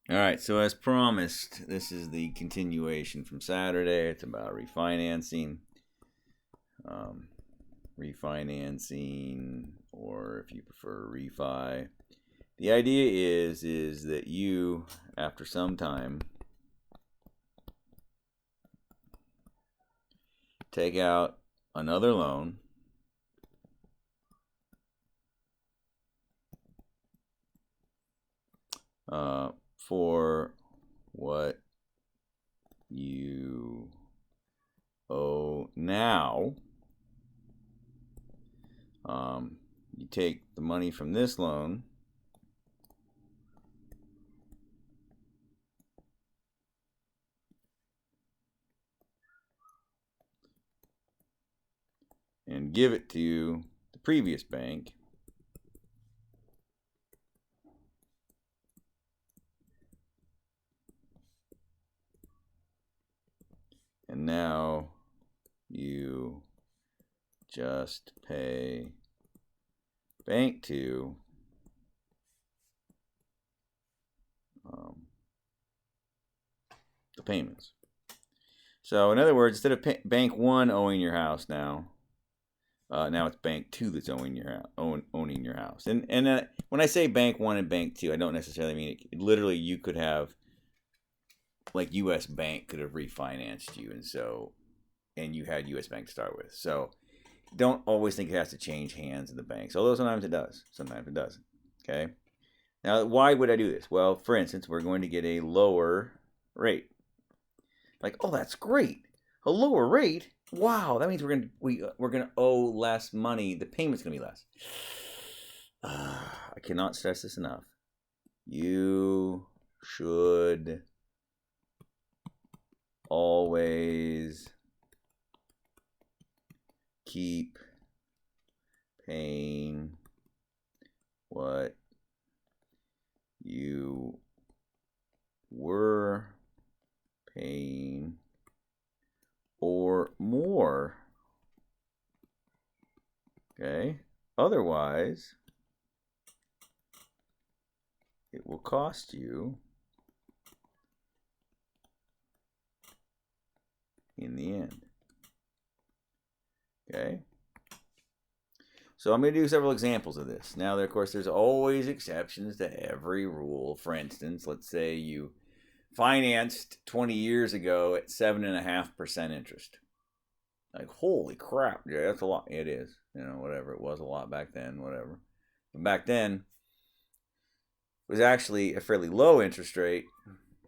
All right, so as promised, this is the continuation from Saturday. It's about refinancing. Um, refinancing, or if you prefer, refi. The idea is that you, after some time, take out another loan for what you owe now. You take the money from this loan and give it to the previous bank, and now you just pay bank two the payments. So in other words, instead of bank one owing your house now it's bank two that's owning your house. And when I say bank one and bank two, I don't necessarily mean it. Literally, you could have, like, U.S. Bank could have refinanced you, and you had U.S. Bank to start with. So don't always think it has to change hands in the banks, although sometimes it does. Sometimes it doesn't. Okay. Now, why would I do this? Well, for instance, we're going to get a lower rate. Like, oh, that's great. A lower rate? Wow, that means we're gonna owe less money. The payment's gonna be less. I cannot stress this enough. You should always keep paying what you were paying or more. Okay? Otherwise, it will cost you in the end. Okay? So I'm going to do several examples of this. Now, of course, there's always exceptions to every rule. For instance, let's say you financed 20 years ago at 7.5% interest. Like, holy crap, Jay, that's a lot. It is. Whatever. It was a lot back then, whatever. But back then, it was actually a fairly low interest rate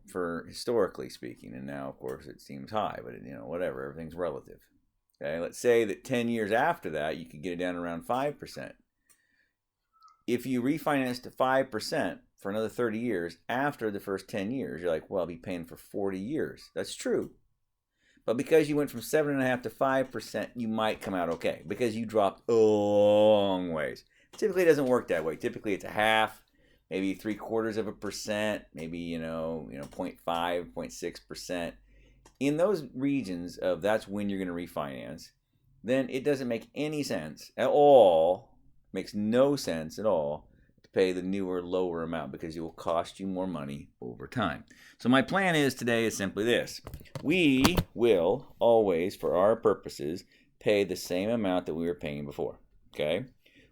for historically speaking. And now, of course, it seems high, but whatever. Everything's relative. Okay, let's say that 10 years after that, you could get it down around 5%. If you refinance to 5% for another 30 years after the first 10 years, you're like, well, I'll be paying for 40 years. That's true. But because you went from 7.5% to 5%, you might come out okay because you dropped a long ways. Typically, it doesn't work that way. Typically, it's a half, maybe 0.75%, maybe 0.5, 0.6%. In those regions of that's when you're going to refinance, then it doesn't make any sense at all. Makes no sense at all to pay the newer, lower amount because it will cost you more money over time. So my plan today is simply this. We will always, for our purposes, pay the same amount that we were paying before. Okay?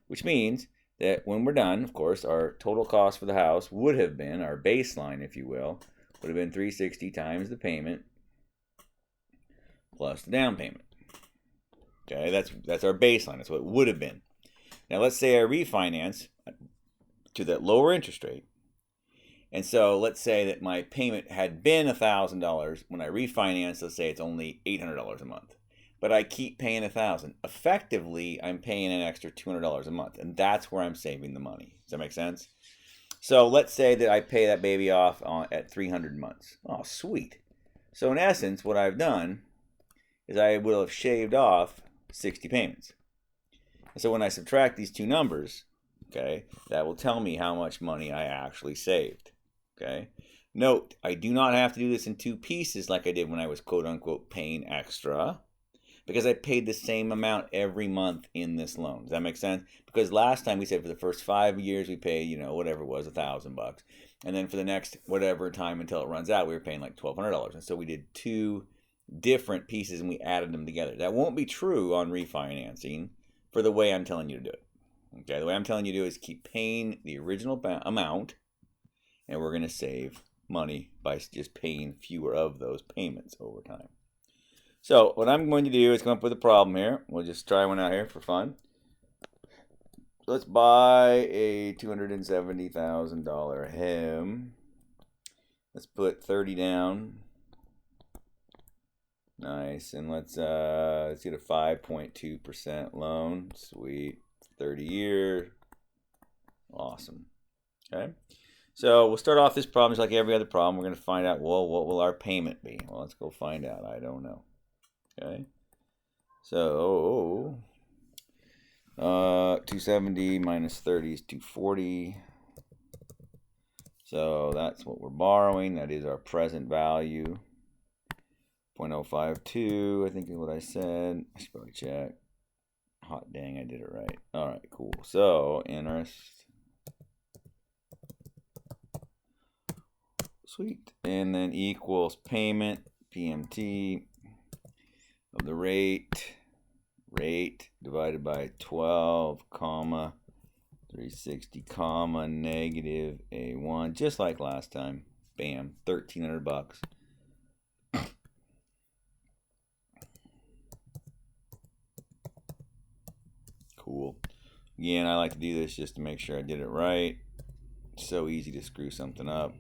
Which means that when we're done, of course, our total cost for the house would have been, our baseline, if you will, would have been $360 times the payment plus the down payment. Okay, that's our baseline. That's what it would have been. Now let's say I refinance to that lower interest rate. And so let's say that my payment had been $1,000. When I refinance, let's say it's only $800 a month. But I keep paying $1,000. Effectively, I'm paying an extra $200 a month. And that's where I'm saving the money. Does that make sense? So let's say that I pay that baby off at 300 months. Oh, sweet. So in essence, what I've done is I will have shaved off 60 payments. And so when I subtract these two numbers, okay, that will tell me how much money I actually saved. Okay. Note, I do not have to do this in two pieces like I did when I was quote unquote paying extra, because I paid the same amount every month in this loan. Does that make sense? Because last time we said for the first 5 years we paid, whatever it was, $1,000. And then for the next whatever time until it runs out, we were paying like $1,200. And so we did 2 different pieces and we added them together. That won't be true on refinancing for the way I'm telling you to do it. Okay, the way I'm telling you to do is keep paying the original amount, and we're going to save money by just paying fewer of those payments over time. So what I'm going to do is come up with a problem here. We'll just try one out here for fun. Let's buy a $270,000 hem. Let's put 30 down. Nice. And let's get a 5.2% loan. Sweet. 30 year. Awesome. Okay. So we'll start off this problem just like every other problem. We're going to find out, well, what will our payment be? Well, let's go find out. I don't know. Okay. So 270 minus 30 is 240. So that's what we're borrowing. That is our present value. 0.052, I think is what I said. I should probably check. Hot dang, I did it right. All right, cool. So interest. Sweet. And then equals payment, PMT, of the rate divided by 12, comma, 360, comma, negative A1, just like last time. Bam, $1,300. Cool. Again, I like to do this just to make sure I did it right. It's so easy to screw something up.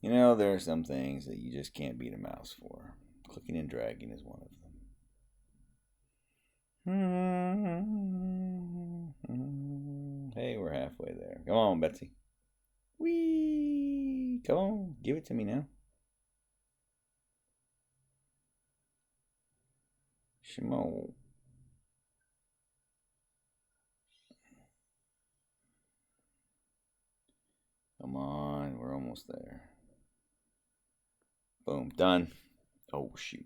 You know, there are some things that you just can't beat a mouse for. Clicking and dragging is one of them. Hey, we're halfway there. Come on, Betsy. Whee! Come on, give it to me now. Shimo. Come on, we're almost there. Boom, done. Oh, shoot.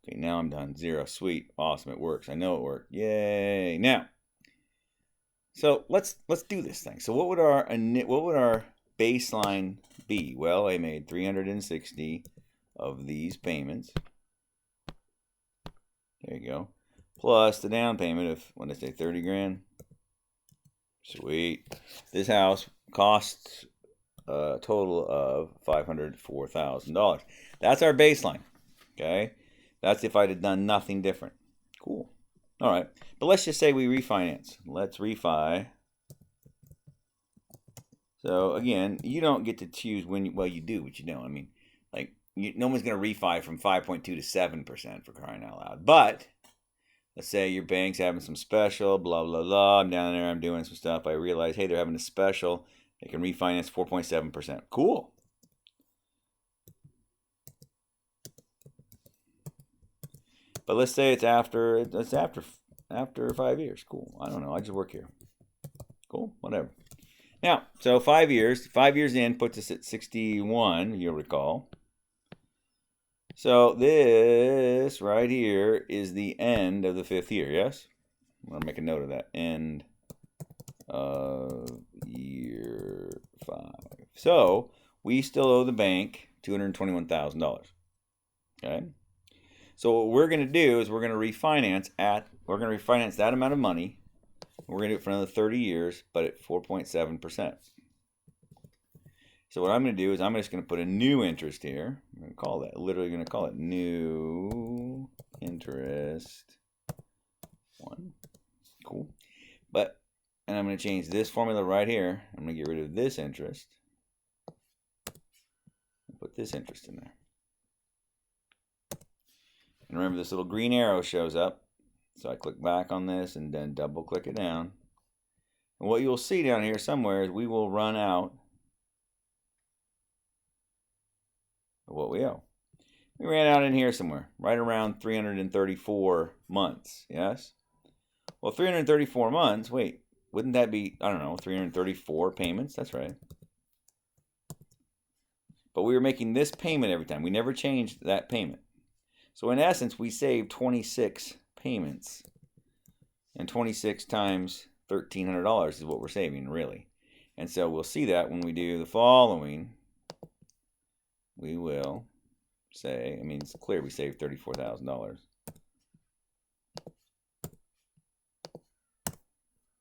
Okay, now I'm done. 0, sweet, awesome, it works. I know it worked. Yay! Now, so let's do this thing. So what would our baseline be? Well, I made 360 of these payments. There you go. Plus the down payment of, what did I say, 30 grand? Sweet. This house costs a total of $504,000. That's our baseline. Okay? That's if I'd have done nothing different. Cool. All right. But let's just say we refinance. Let's refi. So again, you don't get to choose when, well, you do, but you don't. I mean, like, no one's going to refi from 5.2 to 7% for crying out loud. But let's say your bank's having some special, blah, blah, blah. I'm down there, I'm doing some stuff. I realize, hey, they're having a special. They can refinance 4.7%. Cool. But let's say it's after 5 years. Cool. I don't know. I just work here. Cool. Whatever. Now, so 5 years. 5 years in puts us at 61, you'll recall. So this right here is the end of the 5th year, yes? I'm going to make a note of that. End of year 5. So we still owe the bank $221,000. Okay? So what we're going to do is we're going to refinance that amount of money. We're going to do it for another 30 years, but at 4.7%. So what I'm going to do is I'm just going to put a new interest here. I'm going to call that, literally going to call it new interest 1. Cool. And I'm going to change this formula right here. I'm going to get rid of this interest. And put this interest in there. And remember, this little green arrow shows up. So I click back on this and then double click it down. And what you'll see down here somewhere is we will run out of what we owe. We ran out in here somewhere, right around 334 months, yes? Well, 334 months, wait, wouldn't that be, I don't know, 334 payments? That's right. but we were making this payment every time. We never changed that payment. So in essence, we saved 26 payments. And 26 times $1,300 is what we're saving, really. And so we'll see that when we do the following. We will say, I mean, it's clear we saved $34,000.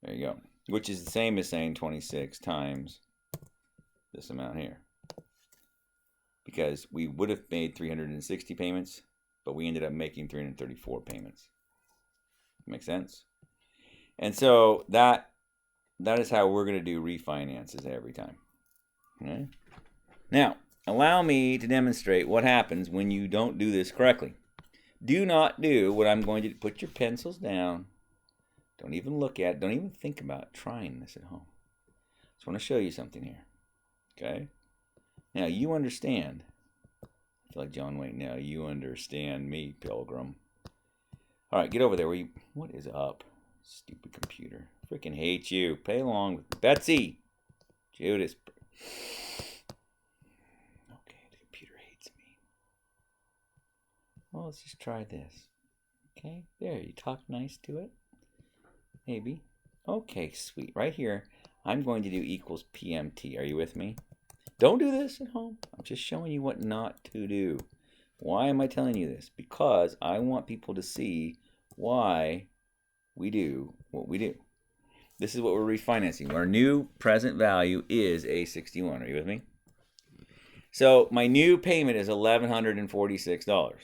There you go. Which is the same as saying 26 times this amount here. Because we would have made 360 payments, but we ended up making 334 payments. Make sense? And so that is how we're going to do refinances every time. Okay? Now, allow me to demonstrate what happens when you don't do this correctly. Do not do what I'm going to do. Put your pencils down. Don't even look at it. Don't even think about trying this at home. Just want to show you something here. Okay? Now, you understand. I feel like John Wayne now. You understand me, Pilgrim. All right, get over there. What is up? Stupid computer. Freaking hate you. Play along with Betsy. Judas. Okay, the computer hates me. Well, let's just try this. Okay, there. You talk nice to it. Maybe. Okay, sweet. Right here, I'm going to do equals PMT. Are you with me? Don't do this at home. I'm just showing you what not to do. Why am I telling you this? Because I want people to see why we do what we do. This is what we're refinancing. Our new present value is A61. Are you with me? So my new payment is $1,146.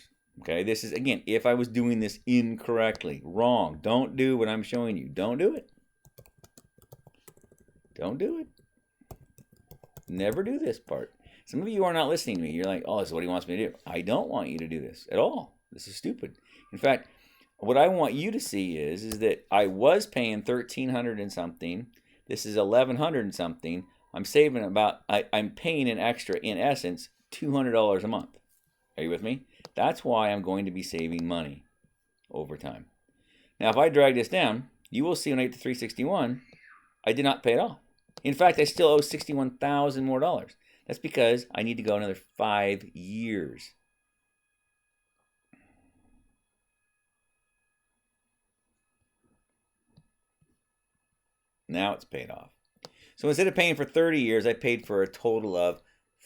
Okay, this is, again, if I was doing this incorrectly, wrong. Don't do what I'm showing you. Don't do it. Don't do it. Never do this part. Some of you are not listening to me. You're like, oh, this is what he wants me to do. I don't want you to do this at all. This is stupid. In fact, what I want you to see is that I was paying $1,300 and something. This is $1,100 and something. I'm saving about, I'm paying an extra, in essence, $200 a month. Are you with me? That's why I'm going to be saving money over time. Now, if I drag this down, you will see when I get to 361, I did not pay it off. In fact, I still owe $61,000 more dollars. That's because I need to go another 5 years. Now it's paid off. So instead of paying for 30 years, I paid for a total of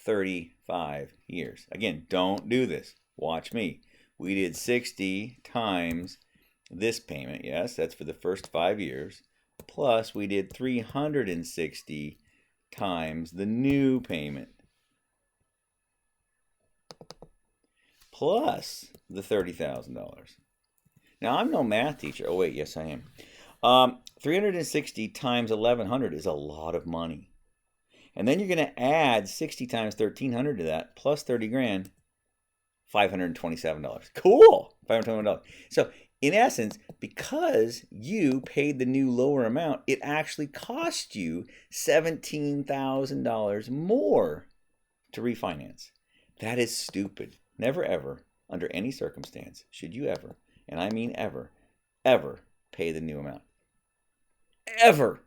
35 years. Again, don't do this. Watch me. We did 60 times this payment. Yes, that's for the first 5 years. Plus, we did 360 times the new payment. Plus the $30,000. Now, I'm no math teacher. Oh, wait, yes, I am. 360 times 1,100 is a lot of money. And then you're going to add 60 times 1,300 to that, plus 30 grand, $527. Cool! $521. So, in essence, because you paid the new lower amount, it actually cost you $17,000 more to refinance. That is stupid. Never, ever, under any circumstance, should you ever, and I mean ever, ever pay the new amount. Ever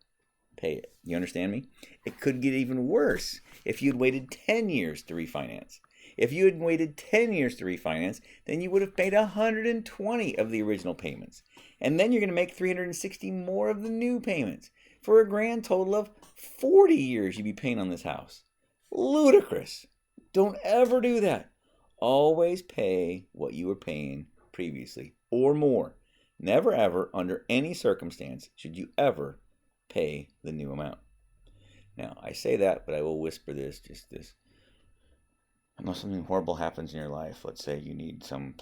pay it. You understand me? It could get even worse if you'd waited 10 years to refinance. If you had waited 10 years to refinance, then you would have paid 120 of the original payments. And then you're going to make 360 more of the new payments for a grand total of 40 years you'd be paying on this house. Ludicrous. Don't ever do that. Always pay what you were paying previously or more. Never, ever, under any circumstance, should you ever pay the new amount. Now, I say that, but I will whisper this, just this. Unless something horrible happens in your life, let's say you need some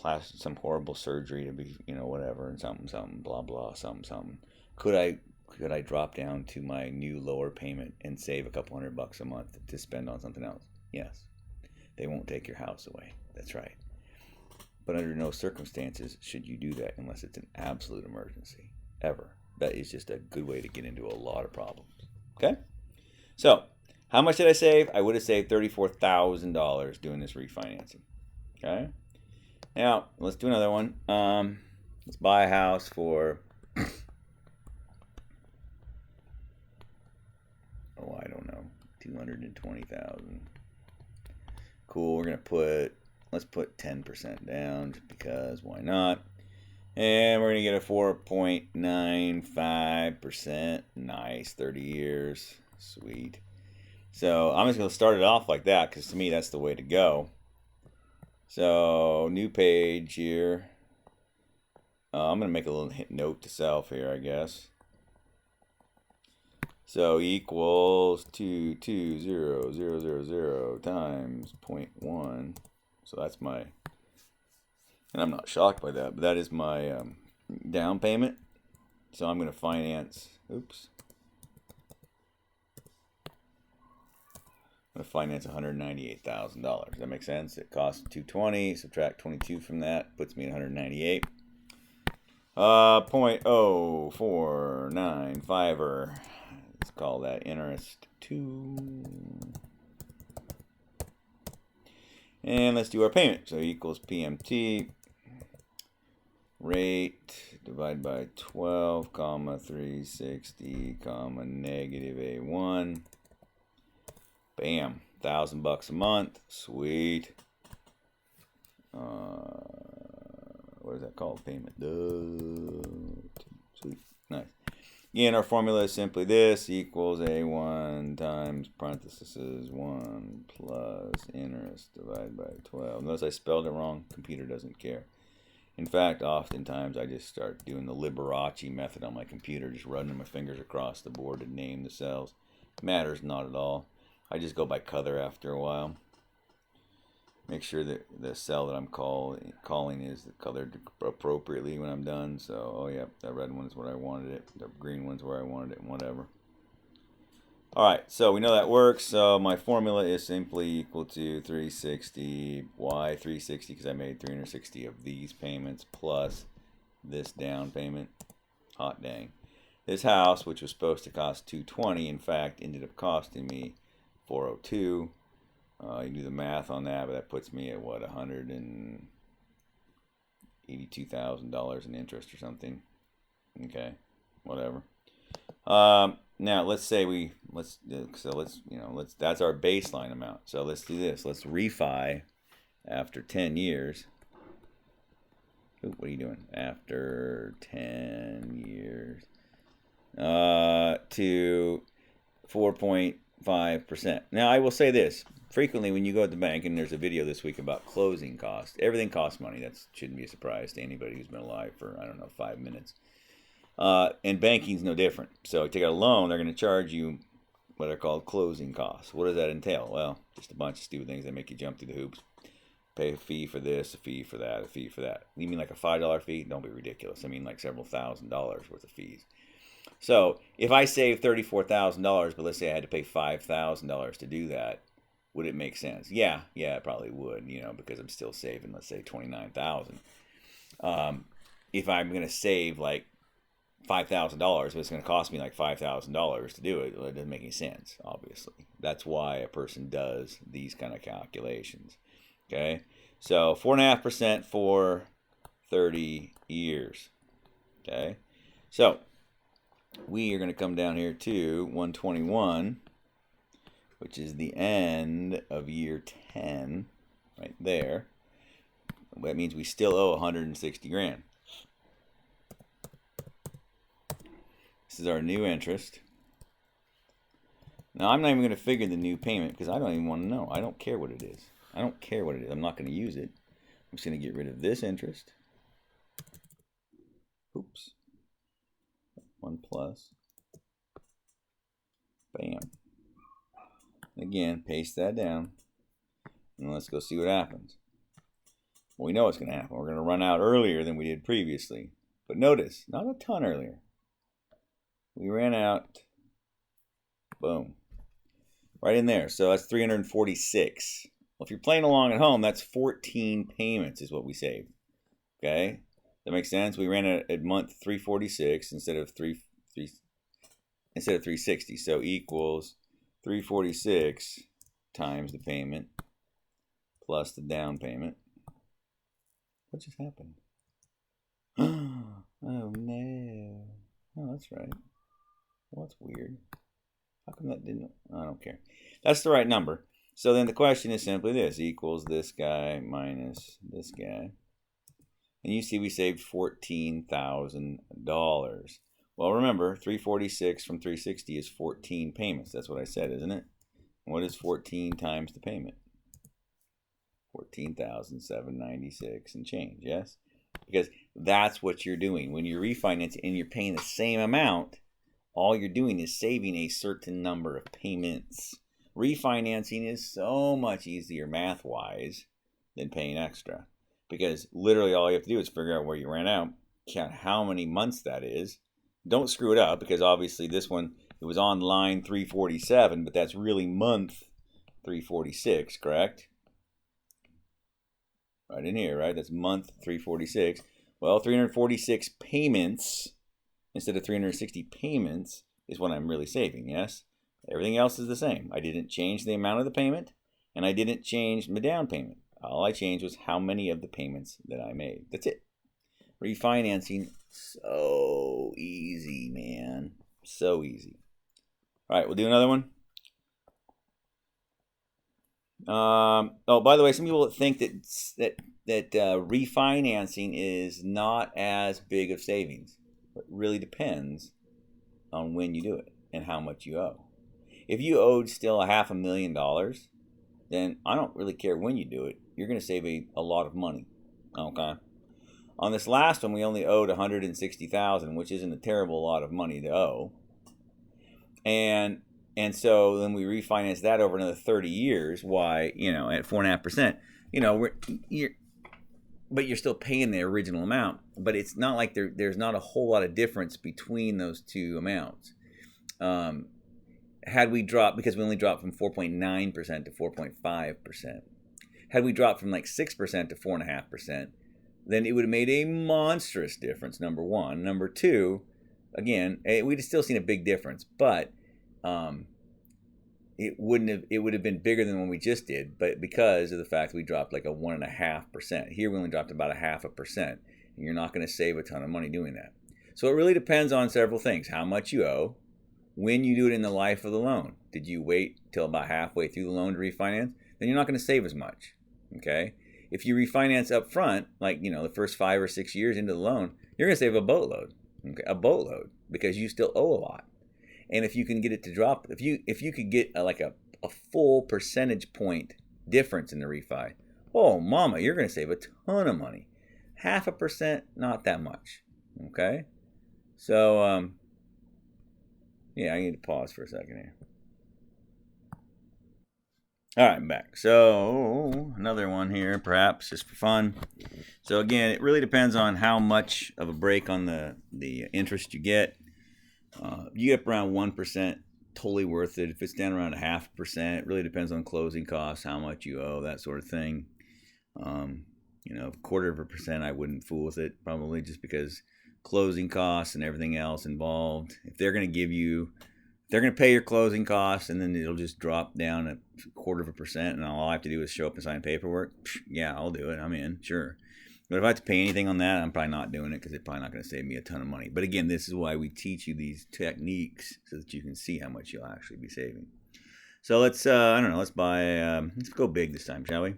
horrible surgery to be, whatever, and something, blah, blah, something. Could I drop down to my new lower payment and save a couple $100 a month to spend on something else? Yes. They won't take your house away. That's right. But under no circumstances should you do that unless it's an absolute emergency. Ever. That is just a good way to get into a lot of problems. Okay? So, how much did I save? I would have saved $34,000 doing this refinancing. Okay? Now, let's do another one. Let's buy a house for... I don't know. $220,000. cool. We're going to let's put 10% down just because why not? And we're going to get a 4.95%. Nice, 30 years. Sweet. So I'm just going to start it off like that because to me that's the way to go. So new page here. I'm going to make a little note to self here, I guess. So equals 220,000 times 0.1. So that's my, and I'm not shocked by that, but that is my down payment. So I'm going to finance, oops. I'm going to finance $198,000. Does that make sense? It costs $220, subtract 22 from that, puts me at $198. 0.0495er. Let's call that interest 2. And let's do our payment. So equals PMT rate divided by 12, comma 360, comma negative A1. Bam, $1,000 a month. Sweet. What is that called? Payment. Sweet. Nice. Again, our formula is simply this equals A1 times parentheses 1 plus interest divided by 12. Notice I spelled it wrong. Computer doesn't care. In fact, oftentimes I just start doing the Liberace method on my computer, just running my fingers across the board to name the cells. Matters not at all. I just go by color after a while. Make sure that the cell that I'm calling is colored appropriately when I'm done. So, oh yeah, that red one's where I wanted it. The green one's where I wanted it, and whatever. Alright, so we know that works. So my formula is simply equal to 360. Why 360? Because I made 360 of these payments plus this down payment. Hot dang. This house, which was supposed to cost $220, in fact, ended up costing me $402. You do the math on that, but that puts me at what, $182,000 in interest or something. Okay, whatever. Now let's say that's our baseline amount. So let's do this. Let's refi after 10 years. Ooh, what are you doing? After 10 years to 4.5%. Now I will say this. Frequently when you go to the bank, and there's a video this week about closing costs. Everything costs money. That shouldn't be a surprise to anybody who's been alive for, 5 minutes. And banking's no different. So you take out a loan, they're going to charge you what are called closing costs. What does that entail? Well, just a bunch of stupid things that make you jump through the hoops. Pay a fee for this, a fee for that, a fee for that. You mean like a $5 fee? Don't be ridiculous. I mean like several $1,000s worth of fees. So if I saved $34,000, but let's say I had to pay $5,000 to do that, would it make sense? Yeah, it probably would, because I'm still saving, let's say, $29,000. If I'm going to save like $5,000, but it's going to cost me like $5,000 to do it, well, it doesn't make any sense, obviously. That's why a person does these kind of calculations. Okay, so 4.5% for 30 years. Okay, so we are going to come down here to 121, which is the end of year 10, right there. That means we still owe 160 grand. This is our new interest. Now, I'm not even going to figure the new payment because I don't even want to know. I don't care what it is. I don't care what it is. I'm not going to use it. I'm just going to get rid of this interest. Oops. 1 plus. Bam. Again, paste that down. And let's go see what happens. Well, we know what's going to happen. We're going to run out earlier than we did previously. But notice, not a ton earlier. We ran out, boom, right in there. So that's 346. Well, if you're playing along at home, that's 14 payments is what we saved. Okay? That makes sense? We ran at month 346 instead of 360. So equals 346 times the payment plus the down payment. What just happened? Oh, no. Oh, that's right. Well, that's weird. How come that didn't? I don't care. That's the right number. So then the question is simply this, equals this guy minus this guy. And you see we saved $14,000. Well, remember, 346 from 360 is 14 payments. That's what I said, isn't it? What is 14 times the payment? 14,796 and change, yes? Because that's what you're doing. When you refinance and you're paying the same amount, all you're doing is saving a certain number of payments. Refinancing is so much easier math-wise than paying extra. Because literally all you have to do is figure out where you ran out, count how many months that is. Don't screw it up, because obviously this one, it was on line 347, but that's really month 346, correct? Right in here, right? That's month 346. Well, 346 payments instead of 360 payments is what I'm really saving, yes? Everything else is the same. I didn't change the amount of the payment, and I didn't change the down payment. All I changed was how many of the payments that I made. That's it. Refinancing, so easy, man. So easy. All right, we'll do another one. Oh, by the way, some people think that refinancing is not as big of savings. It really depends on when you do it and how much you owe. If you owed still $500,000, then I don't really care when you do it. You're going to save a lot of money. Okay. On this last one, we only owed $160,000, which isn't a terrible lot of money to owe. And so then we refinance that over another 30 years. Why, at 4.5%, but you're still paying the original amount. But it's not like there's not a whole lot of difference between those two amounts. Had we dropped, because we only dropped from 4.9% to 4.5%, had we dropped from like 6% to 4.5%, then it would have made a monstrous difference, number one. Number two, again, we'd have still seen a big difference, but it would have been bigger than what we just did, but because of the fact that we dropped like a 1.5%. Here we only dropped about 0.5%, and you're not going to save a ton of money doing that. So it really depends on several things: how much you owe, when you do it in the life of the loan. Did you wait till about halfway through the loan to refinance? Then you're not going to save as much. Okay? If you refinance up front, like the first 5 or 6 years into the loan, you're going to save a boatload. Okay? A boatload, because you still owe a lot. And if you can get it to drop, if you could get a full percentage point difference in the refi, oh mama, you're going to save a ton of money. 0.5%, not that much. Okay? So yeah, I need to pause for a second here. All right, I'm back. So another one here, perhaps just for fun. So again, it really depends on how much of a break on the interest you get. You get up around 1%, totally worth it. If it's down around 0.5%, it really depends on closing costs, how much you owe, that sort of thing. 0.25%, I wouldn't fool with it, probably, just because closing costs and everything else involved. If they're going to pay your closing costs, and then it'll just drop down a 0.25%, and all I have to do is show up and sign paperwork. Yeah, I'll do it. I'm in, sure. But if I have to pay anything on that, I'm probably not doing it, because it's probably not going to save me a ton of money. But again, this is why we teach you these techniques, so that you can see how much you'll actually be saving. So let's, let's go big this time, shall we?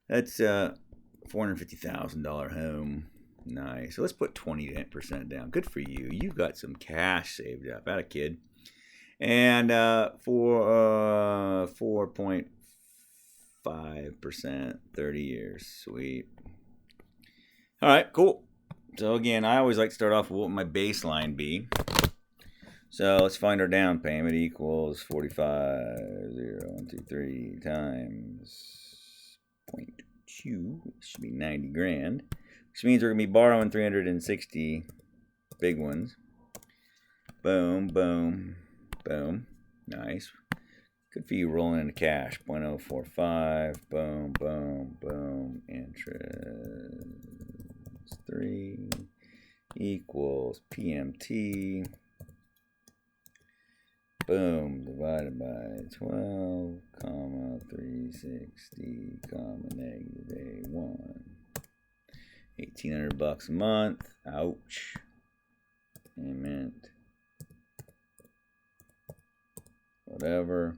That's $450,000 home. Nice. So let's put 20% down. Good for you. You've got some cash saved up. Atta kid. And for 4.5%, 30 years. Sweet. All right, cool. So again, I always like to start off with what my baseline be. So let's find our down payment equals 45,023 times 0.2. It should be 90 grand, which means we're gonna be borrowing 360 big ones. Boom, boom, boom. Nice. Good for you rolling into cash. 0.045. Boom, boom, boom. Interest 3 equals PMT. Boom, divided by 12, comma, 360, comma, negative A1. $1,800 a month. Ouch. Payment. Whatever.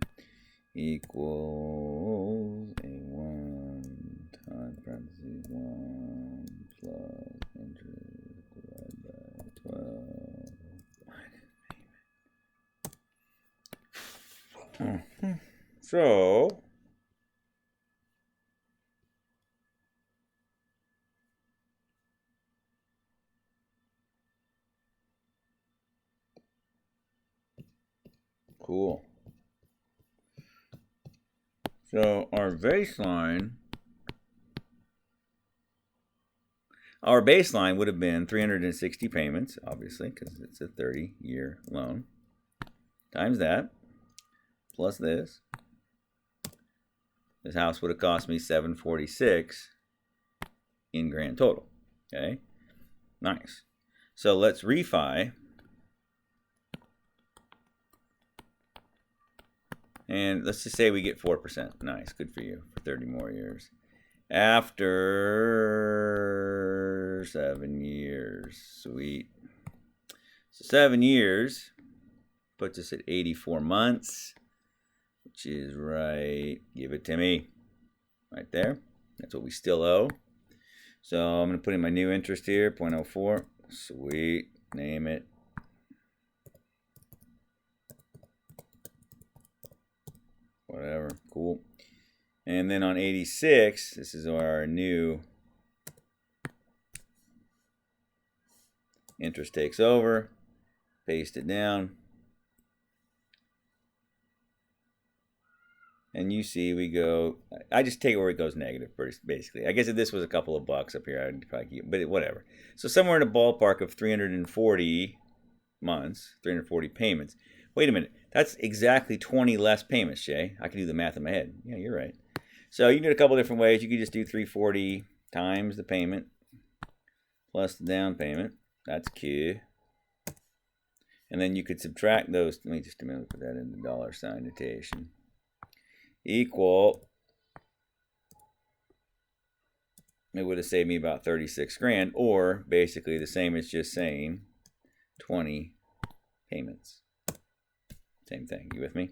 equals a 1 times parentheses 1 plus interest divided by 12 minus payment. So cool. So our baseline would have been 360 payments, obviously, because it's a 30-year loan, times that, plus this. This house would have cost me $746 in grand total. Okay, nice. So let's refi. And let's just say we get 4%. Nice, good for you for 30 more years. After 7 years, sweet. So 7 years puts us at 84 months, which is right, give it to me, right there. That's what we still owe. So I'm going to put in my new interest here, 0.04. Sweet, name it. Whatever, cool. And then on 86, this is our new interest takes over. Paste it down. And you see we go, I just take it where it goes negative, basically. I guess if this was a couple of bucks up here, I'd probably keep, but whatever. So somewhere in a ballpark of 340 months, 340 payments. Wait a minute, that's exactly 20 less payments, Jay. I can do the math in my head. Yeah, you're right. So you can do it a couple different ways. You could just do 340 times the payment plus the down payment. That's key. And then you could subtract those. Let me just a minute put that in the dollar sign notation. Equal. It would have saved me about 36 grand, or basically the same as just saying 20 payments. Same thing. You with me?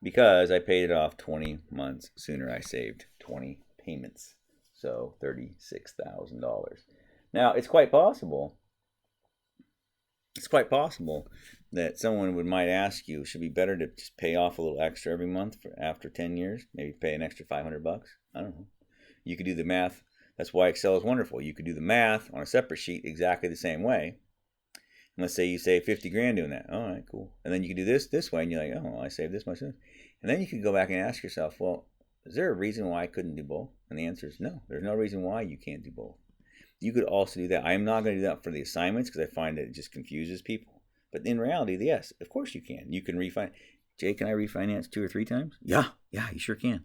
Because I paid it off 20 months sooner, I saved 20 payments. So $36,000. Now, it's quite possible that someone might ask you, should it be better to just pay off a little extra every month after 10 years? Maybe pay an extra $500? I don't know. You could do the math. That's why Excel is wonderful. You could do the math on a separate sheet exactly the same way. And let's say you save 50 grand doing that. All right, cool. And then you can do this way, and you're like, oh, I saved this much. And then you can go back and ask yourself, well, is there a reason why I couldn't do both? And the answer is no. There's no reason why you can't do both. You could also do that. I'm not going to do that for the assignments because I find that it just confuses people. But in reality, yes, of course you can. You can refinance. Jay, can I refinance 2 or 3 times? Yeah, you sure can.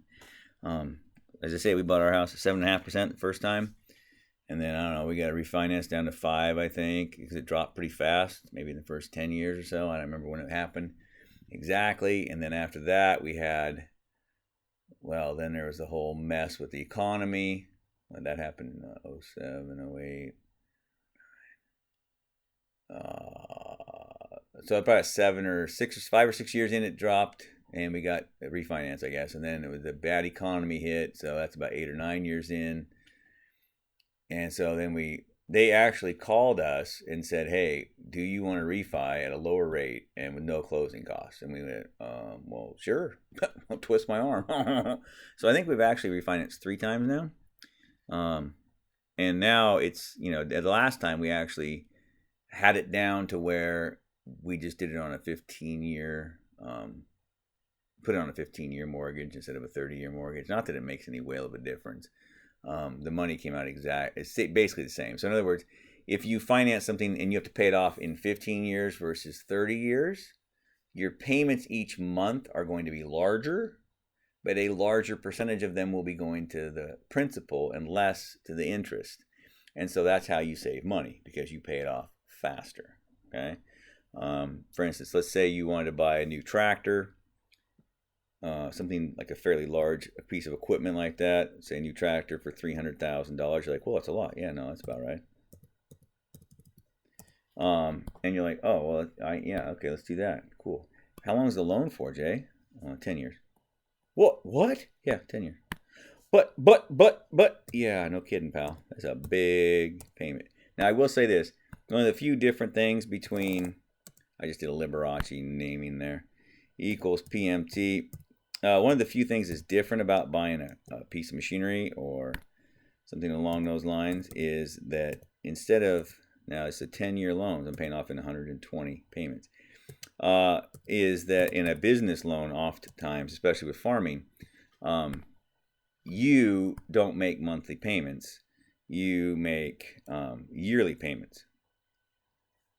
As I say, we bought our house at 7.5% the first time. And then, I don't know, we got to refinance down to 5, I think, because it dropped pretty fast, maybe in the first 10 years or so. I don't remember when it happened exactly. And then after that, we had, well, then there was the whole mess with the economy. When that happened in 07, 08. So about 5 or 6 years in, it dropped, and we got a refinance, I guess. And then it was a bad economy hit, so that's about 8 or 9 years in. And so then they actually called us and said, hey, do you want to refi at a lower rate and with no closing costs? And we went, well, sure. I'll twist my arm. So I think we've actually refinanced 3 times now. And now it's, the last time we actually had it down to where we just did it on a 15-year, put it on a 15-year mortgage instead of a 30-year mortgage. Not that it makes any whale of a difference. The money came out it's basically the same. So in other words, if you finance something and you have to pay it off in 15 years versus 30 years, your payments each month are going to be larger, but a larger percentage of them will be going to the principal and less to the interest. And so that's how you save money, because you pay it off faster. Okay. For instance, let's say you wanted to buy a new tractor. Something like a fairly large piece of equipment like that, say a new tractor for $300,000. You're like, well, that's a lot. Yeah, no, that's about right. And you're like, oh, well, yeah, okay, let's do that. Cool. How long is the loan for, Jay? 10 years. What? Yeah, 10 years. But, yeah, no kidding, pal. That's a big payment. Now, I will say this. One of the few different things between, I just did a Liberace naming there, equals PMT. One of the few things that's different about buying a piece of machinery or something along those lines is that instead of, now it's a 10-year loan, I'm paying off in 120 payments, is that in a business loan, oftentimes, especially with farming, you don't make monthly payments. You make yearly payments.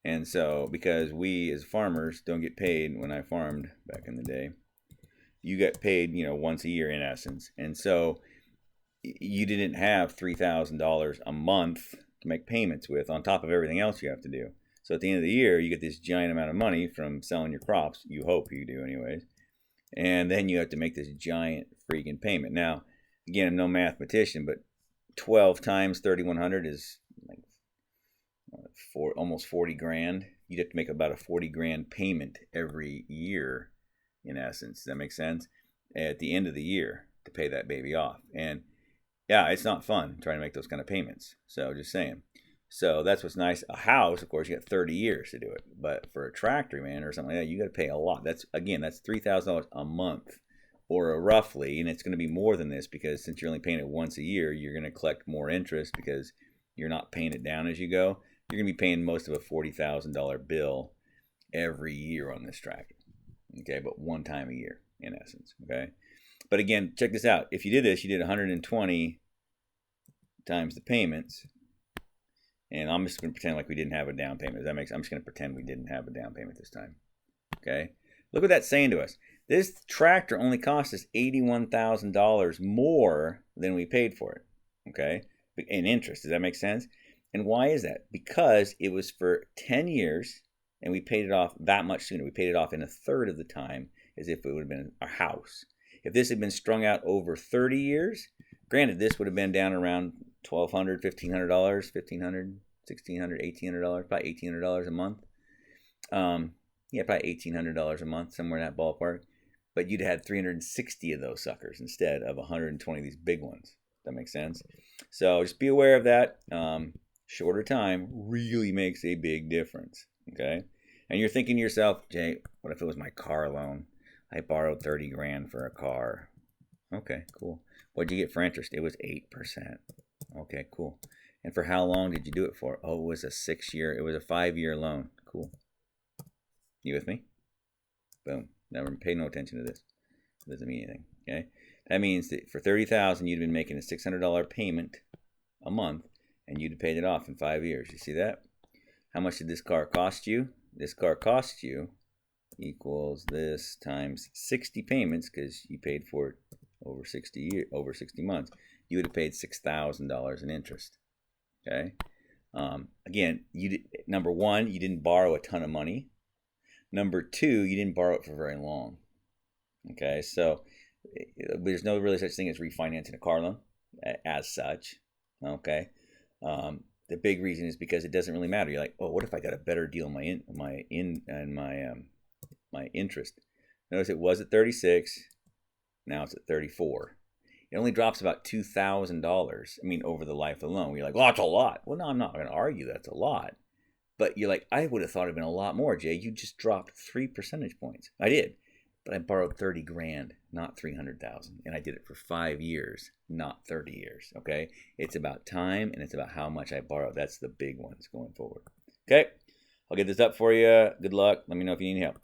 And so, because we as farmers don't get paid when I farmed back in the day, you get paid, once a year in essence. And so, you didn't have $3,000 a month to make payments with on top of everything else you have to do. So at the end of the year, you get this giant amount of money from selling your crops. You hope you do, anyways. And then you have to make this giant freaking payment. Now, again, I'm no mathematician, but 12 times 3,100 is like almost 40 grand. You'd have to make about a 40 grand payment every year, in essence. Does that make sense? At the end of the year to pay that baby off. And yeah, it's not fun trying to make those kind of payments. So just saying. So that's what's nice. A house, of course, you got 30 years to do it. But for a tractor, man, or something like that, you got to pay a lot. That's $3,000 a month, or roughly, and it's going to be more than this because since you're only paying it once a year, you're going to collect more interest because you're not paying it down as you go. You're going to be paying most of a $40,000 bill every year on this tractor. Okay, but one time a year, in essence. Okay. But again, check this out. If you did this, you did 120 times the payments. And I'm just going to pretend like we didn't have a down payment. Does that make sense? I'm just going to pretend we didn't have a down payment this time. Okay? Look what that's saying to us. This tractor only cost us $81,000 more than we paid for it. Okay? In interest. Does that make sense? And why is that? Because it was for 10 years and we paid it off that much sooner. We paid it off in a third of the time as if it would have been a house. If this had been strung out over 30 years, granted, this would have been down around $1,200, $1,500, $1,500, $1,600, $1,800, probably $1,800 a month. Yeah, probably $1,800 a month, somewhere in that ballpark. But you'd had 360 of those suckers instead of 120 of these big ones. That makes sense? So just be aware of that. Shorter time really makes a big difference. Okay? And you're thinking to yourself, Jay, what if it was my car loan? I borrowed 30 grand for a car. Okay, cool. What'd you get for interest? It was 8%. Okay, cool. And for how long did you do it for? Oh, it was a 5-year loan. Cool. You with me? Boom. Never pay no attention to this. It doesn't mean anything. Okay? That means that for $30,000, you'd been making a $600 payment a month, and you'd have paid it off in 5 years. You see that? How much did this car cost you? This car cost you equals this times 60 payments, because you paid for it over 60 months. You would have paid $6,000 in interest. Okay. Again, number one, you didn't borrow a ton of money. Number two, you didn't borrow it for very long. Okay, so there's no really such thing as refinancing a car loan as such. Okay. The big reason is because it doesn't really matter. You're like, oh, what if I got a better deal on my interest? Notice it was at 36. Now it's at 34. It only drops about $2,000. Over the life of the loan. You're like, well, that's a lot. Well, no, I'm not going to argue that's a lot. But you're like, I would have thought it'd been a lot more, Jay. You just dropped 3 percentage points. I did. But I borrowed 30 grand, not 300,000. And I did it for 5 years, not 30 years. Okay? It's about time and it's about how much I borrowed. That's the big ones going forward. Okay? I'll get this up for you. Good luck. Let me know if you need help.